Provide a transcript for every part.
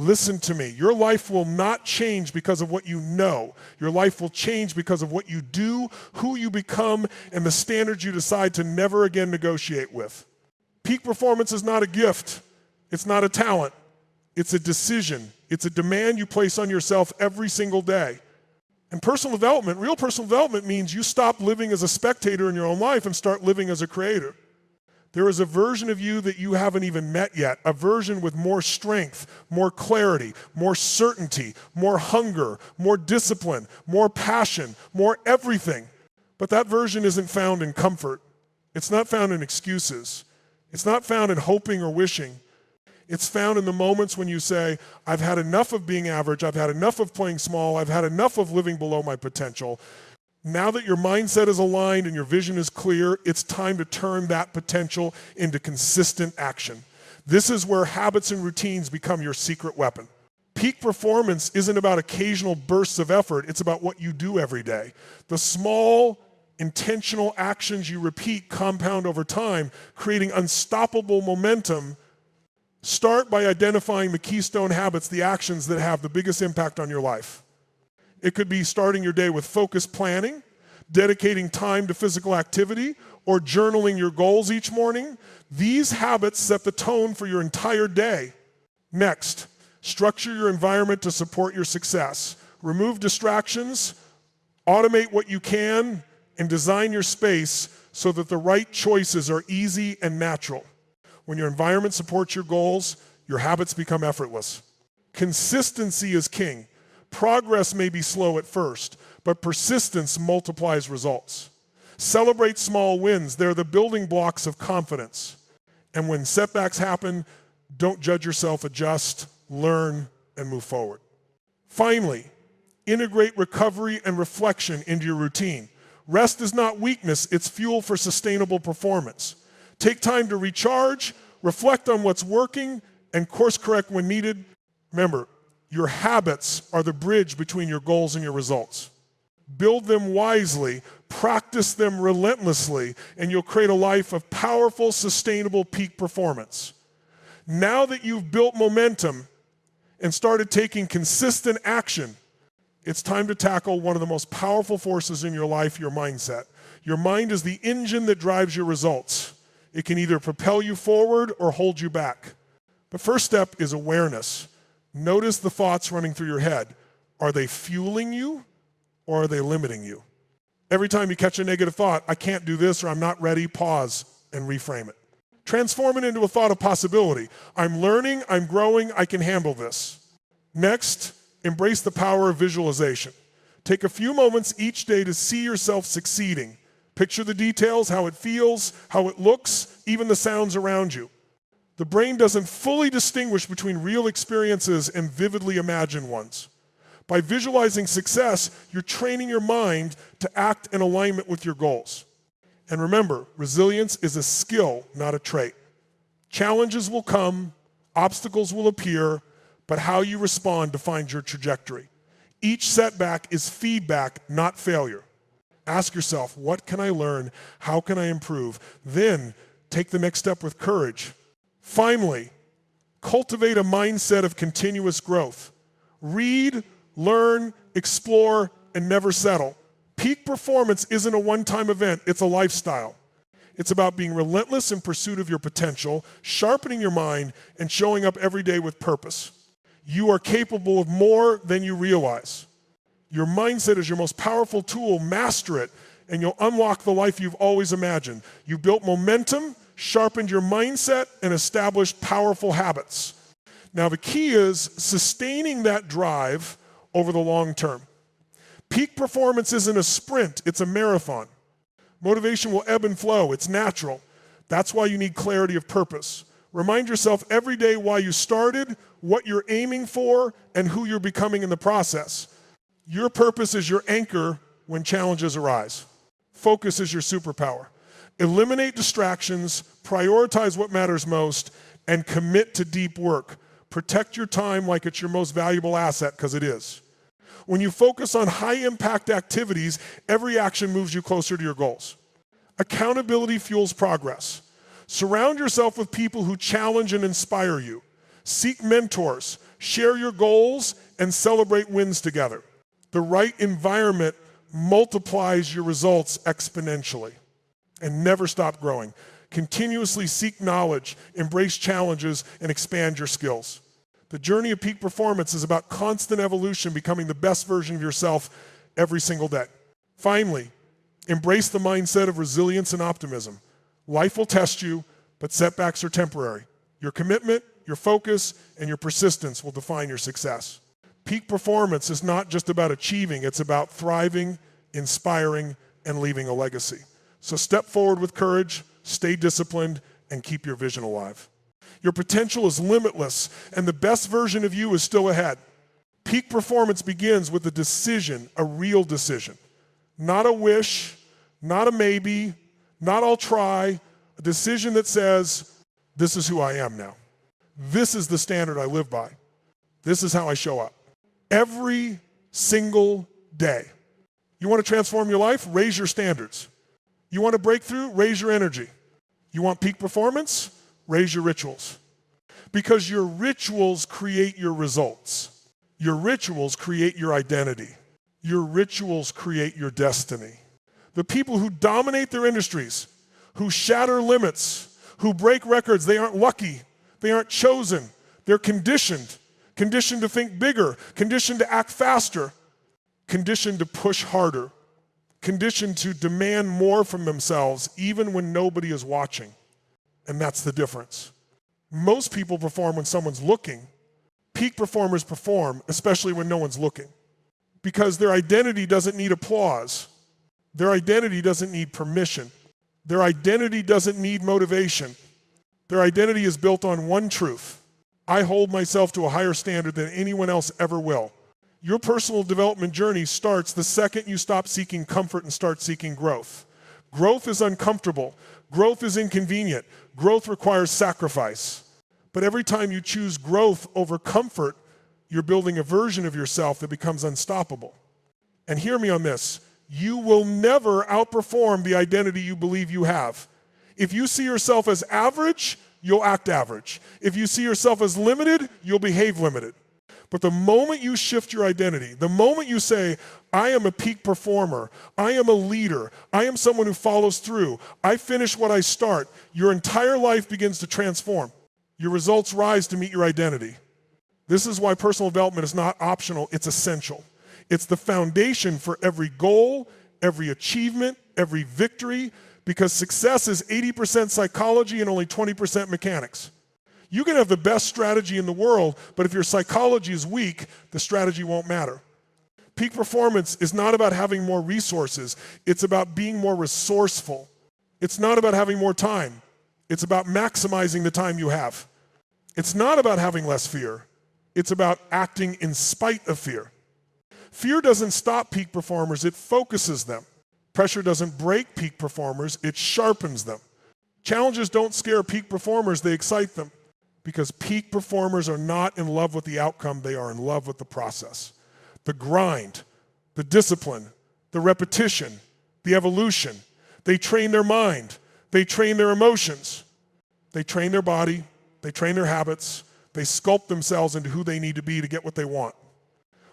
Listen to me. Your life will not change because of what you know. Your life will change because of what you do, who you become, and the standards you decide to never again negotiate with. Peak performance is not a gift. It's not a talent. It's a decision. It's a demand you place on yourself every single day. And personal development, real personal development means you stop living as a spectator in your own life and start living as a creator. There is a version of you that you haven't even met yet, a version with more strength, more clarity, more certainty, more hunger, more discipline, more passion, more everything. But that version isn't found in comfort. It's not found in excuses. It's not found in hoping or wishing. It's found in the moments when you say, I've had enough of being average, I've had enough of playing small, I've had enough of living below my potential. Now that your mindset is aligned and your vision is clear, it's time to turn that potential into consistent action. This is where habits and routines become your secret weapon. Peak performance isn't about occasional bursts of effort, it's about what you do every day. The small, intentional actions you repeat compound over time, creating unstoppable momentum. Start by identifying the keystone habits, the actions that have the biggest impact on your life. It could be starting your day with focused planning, dedicating time to physical activity, or journaling your goals each morning. These habits set the tone for your entire day. Next, structure your environment to support your success. Remove distractions, automate what you can, and design your space so that the right choices are easy and natural. When your environment supports your goals, your habits become effortless. Consistency is king. Progress may be slow at first, but persistence multiplies results. Celebrate small wins. They're the building blocks of confidence. And when setbacks happen, don't judge yourself, adjust, learn, and move forward. Finally, integrate recovery and reflection into your routine. Rest is not weakness, it's fuel for sustainable performance. Take time to recharge, reflect on what's working, and course correct when needed. Remember, your habits are the bridge between your goals and your results. Build them wisely, practice them relentlessly, and you'll create a life of powerful, sustainable peak performance. Now that you've built momentum and started taking consistent action, it's time to tackle one of the most powerful forces in your life, your mindset. Your mind is the engine that drives your results. It can either propel you forward or hold you back. The first step is awareness. Notice the thoughts running through your head. Are they fueling you or are they limiting you? Every time you catch a negative thought, I can't do this or I'm not ready, pause and reframe it. Transform it into a thought of possibility. I'm learning, I'm growing, I can handle this. Next, embrace the power of visualization. Take a few moments each day to see yourself succeeding. Picture the details, how it feels, how it looks, even the sounds around you. The brain doesn't fully distinguish between real experiences and vividly imagined ones. By visualizing success, you're training your mind to act in alignment with your goals. And remember, resilience is a skill, not a trait. Challenges will come, obstacles will appear, but how you respond defines your trajectory. Each setback is feedback, not failure. Ask yourself, what can I learn? How can I improve? Then take the next step with courage. Finally, cultivate a mindset of continuous growth. Read, learn, explore, and never settle. Peak performance isn't a one-time event, it's a lifestyle. It's about being relentless in pursuit of your potential, sharpening your mind, and showing up every day with purpose. You are capable of more than you realize. Your mindset is your most powerful tool. Master it, and you'll unlock the life you've always imagined. You've built momentum, sharpened your mindset, and established powerful habits. Now, the key is sustaining that drive over the long term. Peak performance isn't a sprint, it's a marathon. Motivation will ebb and flow, it's natural. That's why you need clarity of purpose. Remind yourself every day why you started, what you're aiming for, and who you're becoming in the process. Your purpose is your anchor when challenges arise. Focus is your superpower. Eliminate distractions, prioritize what matters most, and commit to deep work. Protect your time like it's your most valuable asset, because it is. When you focus on high-impact activities, every action moves you closer to your goals. Accountability fuels progress. Surround yourself with people who challenge and inspire you. Seek mentors. Share your goals and celebrate wins together. The right environment multiplies your results exponentially. And never stop growing. Continuously seek knowledge, embrace challenges, and expand your skills. The journey of peak performance is about constant evolution, becoming the best version of yourself every single day. Finally, embrace the mindset of resilience and optimism. Life will test you, but setbacks are temporary. Your commitment, your focus, and your persistence will define your success. Peak performance is not just about achieving, it's about thriving, inspiring, and leaving a legacy. So step forward with courage, stay disciplined, and keep your vision alive. Your potential is limitless, and the best version of you is still ahead. Peak performance begins with a decision, a real decision. Not a wish, not a maybe, not I'll try, a decision that says, this is who I am now. This is the standard I live by. This is how I show up. Every single day. You want to transform your life? Raise your standards. You want a breakthrough? Raise your energy. You want peak performance? Raise your rituals. Because your rituals create your results. Your rituals create your identity. Your rituals create your destiny. The people who dominate their industries, who shatter limits, who break records, they aren't lucky. They aren't chosen. They're conditioned. Conditioned to think bigger. Conditioned to act faster. Conditioned to push harder. Conditioned to demand more from themselves even when nobody is watching. And that's the difference. Most people perform when someone's looking. Peak performers perform, especially when no one's looking. Because their identity doesn't need applause. Their identity doesn't need permission. Their identity doesn't need motivation. Their identity is built on one truth. I hold myself to a higher standard than anyone else ever will. Your personal development journey starts the second you stop seeking comfort and start seeking growth. Growth is uncomfortable. Growth is inconvenient. Growth requires sacrifice. But every time you choose growth over comfort, you're building a version of yourself that becomes unstoppable. And hear me on this. You will never outperform the identity you believe you have. If you see yourself as average, you'll act average. If you see yourself as limited, you'll behave limited. But the moment you shift your identity, the moment you say, I am a peak performer, I am a leader, I am someone who follows through, I finish what I start, your entire life begins to transform. Your results rise to meet your identity. This is why personal development is not optional, it's essential. It's the foundation for every goal, every achievement, every victory, because success is 80% psychology and only 20% mechanics. You can have the best strategy in the world, but if your psychology is weak, the strategy won't matter. Peak performance is not about having more resources. It's about being more resourceful. It's not about having more time. It's about maximizing the time you have. It's not about having less fear. It's about acting in spite of fear. Fear doesn't stop peak performers, it focuses them. Pressure doesn't break peak performers, it sharpens them. Challenges don't scare peak performers, they excite them. Because peak performers are not in love with the outcome, they are in love with the process. The grind, the discipline, the repetition, the evolution. They train their mind, they train their emotions, they train their body, they train their habits, they sculpt themselves into who they need to be to get what they want.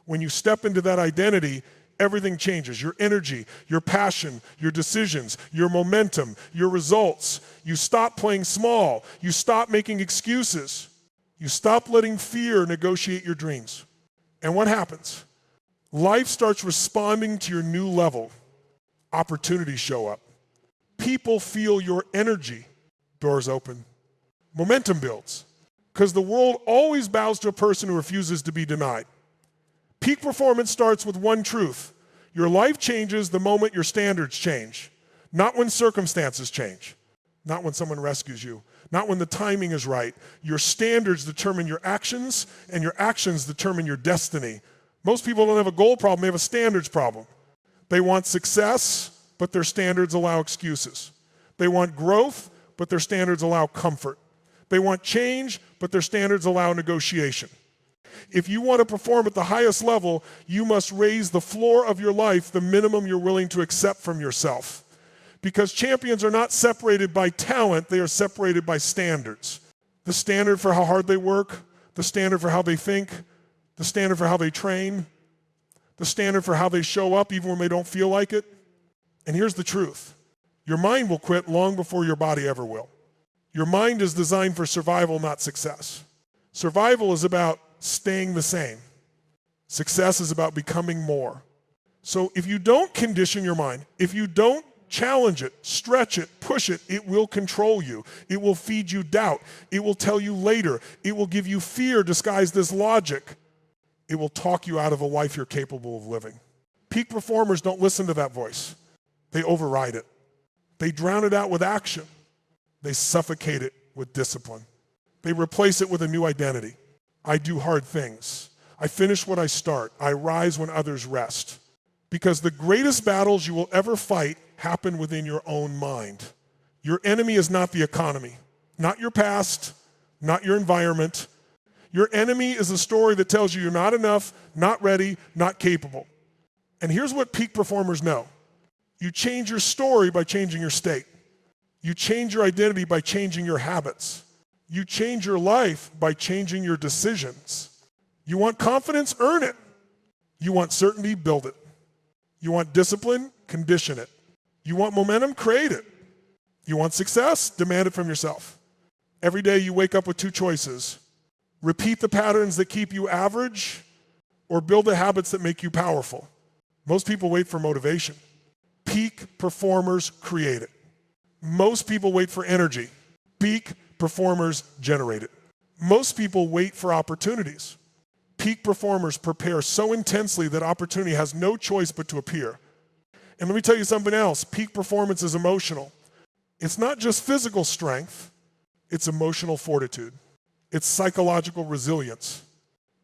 When you step into that identity, everything changes. Your energy, your passion, your decisions, your momentum, your results. You stop playing small. You stop making excuses. You stop letting fear negotiate your dreams. And what happens? Life starts responding to your new level. Opportunities show up. People feel your energy. Doors open. Momentum builds. Because the world always bows to a person who refuses to be denied. Peak performance starts with one truth. Your life changes the moment your standards change. Not when circumstances change. Not when someone rescues you. Not when the timing is right. Your standards determine your actions, and your actions determine your destiny. Most people don't have a goal problem, they have a standards problem. They want success, but their standards allow excuses. They want growth, but their standards allow comfort. They want change, but their standards allow negotiation. If you want to perform at the highest level, you must raise the floor of your life, the minimum you're willing to accept from yourself. Because champions are not separated by talent, they are separated by standards. The standard for how hard they work, the standard for how they think, the standard for how they train, the standard for how they show up even when they don't feel like it. And here's the truth. Your mind will quit long before your body ever will. Your mind is designed for survival, not success. Survival is about staying the same. Success is about becoming more. So if you don't condition your mind, if you don't challenge it, stretch it, push it, it will control you. It will feed you doubt. It will tell you later. It will give you fear disguised as logic. It will talk you out of a life you're capable of living. Peak performers don't listen to that voice. They override it. They drown it out with action. They suffocate it with discipline. They replace it with a new identity. I do hard things. I finish what I start. I rise when others rest. Because the greatest battles you will ever fight happen within your own mind. Your enemy is not the economy, not your past, not your environment. Your enemy is a story that tells you you're not enough, not ready, not capable. And here's what peak performers know. You change your story by changing your state. You change your identity by changing your habits. You change your life by changing your decisions. You want confidence? Earn it. You want certainty? Build it. You want discipline? Condition it. You want momentum? Create it. You want success? Demand it from yourself. Every day you wake up with two choices. Repeat the patterns that keep you average or build the habits that make you powerful. Most people wait for motivation. Peak performers create it. Most people wait for energy. Peak performers generate it. Most people wait for opportunities. Peak performers prepare so intensely that opportunity has no choice but to appear. And let me tell you something else. Peak performance is emotional. It's not just physical strength. It's emotional fortitude. It's psychological resilience.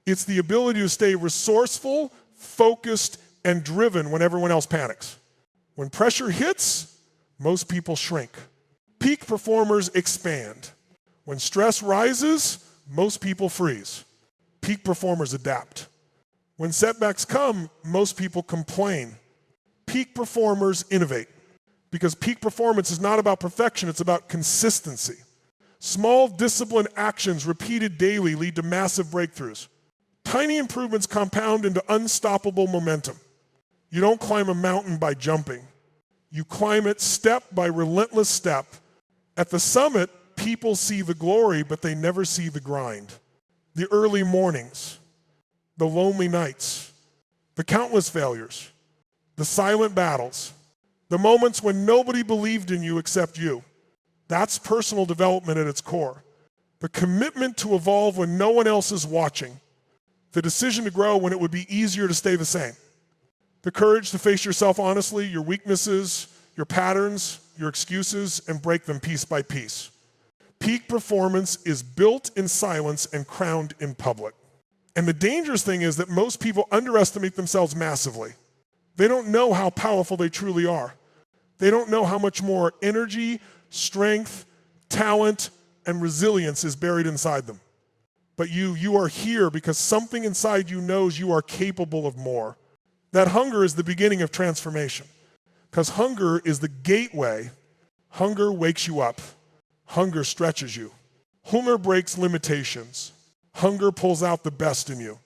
It's the ability to stay resourceful, focused, and driven when everyone else panics. When pressure hits, most people shrink. Peak performers expand. When stress rises, most people freeze. Peak performers adapt. When setbacks come, most people complain. Peak performers innovate. Because peak performance is not about perfection, it's about consistency. Small disciplined actions repeated daily lead to massive breakthroughs. Tiny improvements compound into unstoppable momentum. You don't climb a mountain by jumping. You climb it step by relentless step. At the summit, people see the glory, but they never see the grind. The early mornings, the lonely nights, the countless failures, the silent battles, the moments when nobody believed in you except you. That's personal development at its core. The commitment to evolve when no one else is watching. The decision to grow when it would be easier to stay the same. The courage to face yourself honestly, your weaknesses, your patterns, your excuses, and break them piece by piece. Peak performance is built in silence and crowned in public. And the dangerous thing is that most people underestimate themselves massively. They don't know how powerful they truly are. They don't know how much more energy, strength, talent, and resilience is buried inside them. But you are here because something inside you knows you are capable of more. That hunger is the beginning of transformation. Because hunger is the gateway. Hunger wakes you up. Hunger stretches you. Hunger breaks limitations. Hunger pulls out the best in you.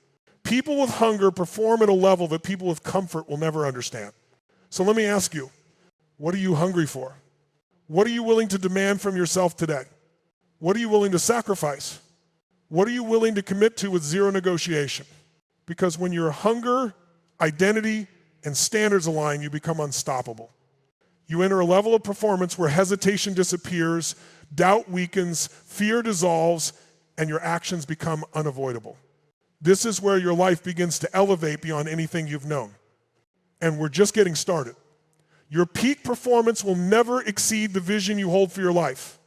People with hunger perform at a level that people with comfort will never understand. So let me ask you, what are you hungry for? What are you willing to demand from yourself today? What are you willing to sacrifice? What are you willing to commit to with zero negotiation? Because when your hunger, identity, and standards align, you become unstoppable. You enter a level of performance where hesitation disappears, doubt weakens, fear dissolves, and your actions become unavoidable. This is where your life begins to elevate beyond anything you've known. And we're just getting started. Your peak performance will never exceed the vision you hold for your life.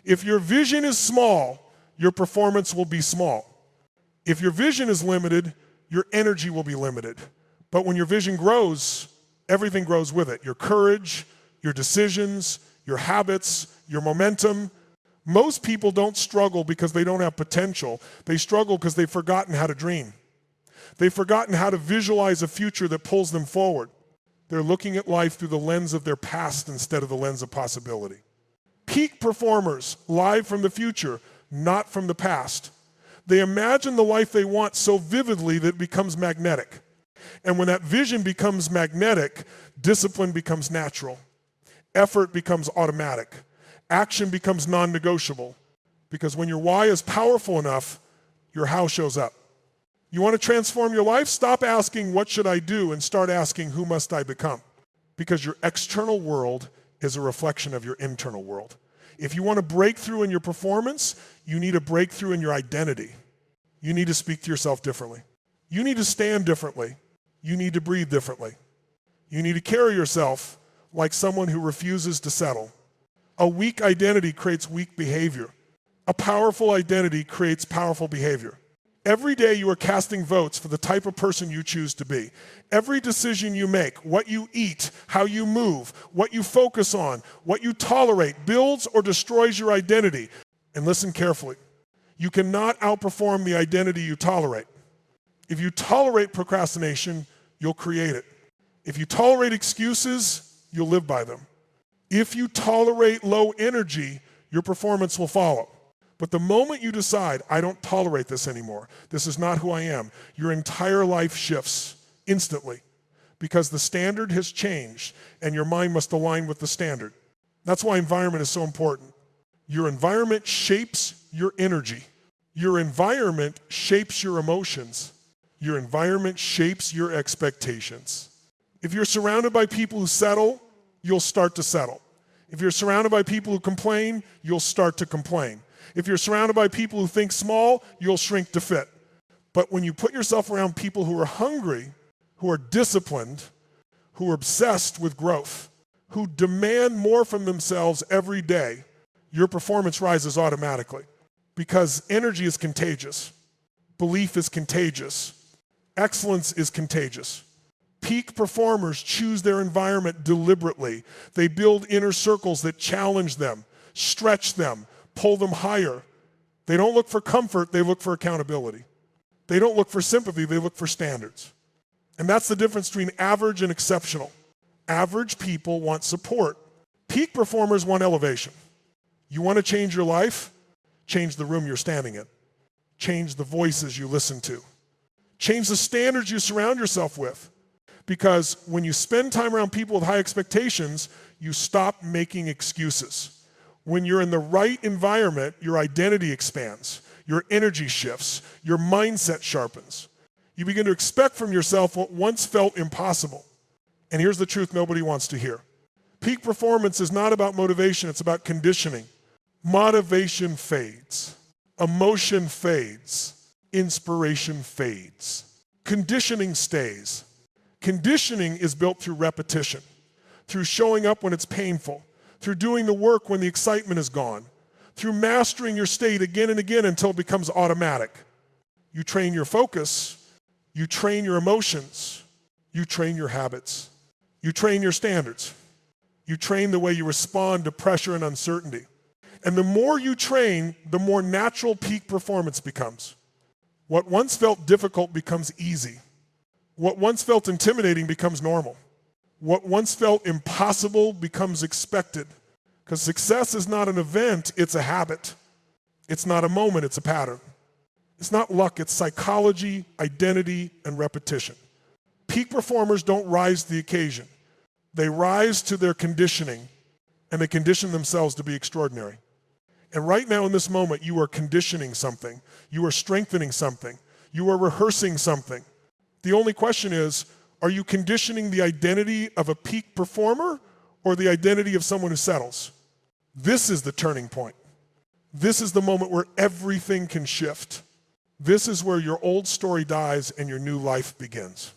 If your vision is small, your performance will be small. If your vision is limited, your energy will be limited. But when your vision grows, everything grows with it. Your courage, your decisions, your habits, your momentum. Most people don't struggle because they don't have potential. They struggle because they've forgotten how to dream. They've forgotten how to visualize a future that pulls them forward. They're looking at life through the lens of their past instead of the lens of possibility. Peak performers live from the future, not from the past. They imagine the life they want so vividly that it becomes magnetic. And when that vision becomes magnetic, discipline becomes natural. Effort becomes automatic. Action becomes non-negotiable. Because when your why is powerful enough, your how shows up. You want to transform your life? Stop asking, what should I do? And start asking, who must I become? Because your external world is a reflection of your internal world. If you want to break through in your performance, you need a breakthrough in your identity. You need to speak to yourself differently. You need to stand differently. You need to breathe differently. You need to carry yourself like someone who refuses to settle. A weak identity creates weak behavior. A powerful identity creates powerful behavior. Every day you are casting votes for the type of person you choose to be. Every decision you make, what you eat, how you move, what you focus on, what you tolerate, builds or destroys your identity. And listen carefully. You cannot outperform the identity you tolerate. If you tolerate procrastination, you'll create it. If you tolerate excuses, you'll live by them. If you tolerate low energy, your performance will follow. But the moment you decide, I don't tolerate this anymore, this is not who I am, your entire life shifts instantly because the standard has changed and your mind must align with the standard. That's why environment is so important. Your environment shapes your energy. Your environment shapes your emotions. Your environment shapes your expectations. If you're surrounded by people who settle, you'll start to settle. If you're surrounded by people who complain, you'll start to complain. If you're surrounded by people who think small, you'll shrink to fit. But when you put yourself around people who are hungry, who are disciplined, who are obsessed with growth, who demand more from themselves every day, your performance rises automatically. Because energy is contagious. Belief is contagious. Excellence is contagious. Peak performers choose their environment deliberately. They build inner circles that challenge them, stretch them, pull them higher. They don't look for comfort, they look for accountability. They don't look for sympathy, they look for standards. And that's the difference between average and exceptional. Average people want support. Peak performers want elevation. You want to change your life? Change the room you're standing in. Change the voices you listen to. Change the standards you surround yourself with. Because when you spend time around people with high expectations, you stop making excuses. When you're in the right environment, your identity expands, your energy shifts, your mindset sharpens. You begin to expect from yourself what once felt impossible. And here's the truth nobody wants to hear. Peak performance is not about motivation, it's about conditioning. Motivation fades. Emotion fades. Inspiration fades. Conditioning stays. Conditioning is built through repetition, through showing up when it's painful, through doing the work when the excitement is gone, through mastering your state again and again until it becomes automatic. You train your focus, you train your emotions, you train your habits, you train your standards, you train the way you respond to pressure and uncertainty. And the more you train, the more natural peak performance becomes. What once felt difficult becomes easy. What once felt intimidating becomes normal. What once felt impossible becomes expected. Because success is not an event, it's a habit. It's not a moment, it's a pattern. It's not luck, it's psychology, identity, and repetition. Peak performers don't rise to the occasion. They rise to their conditioning, and they condition themselves to be extraordinary. And right now in this moment, you are conditioning something. You are strengthening something. You are rehearsing something. The only question is, are you conditioning the identity of a peak performer or the identity of someone who settles? This is the turning point. This is the moment where everything can shift. This is where your old story dies and your new life begins.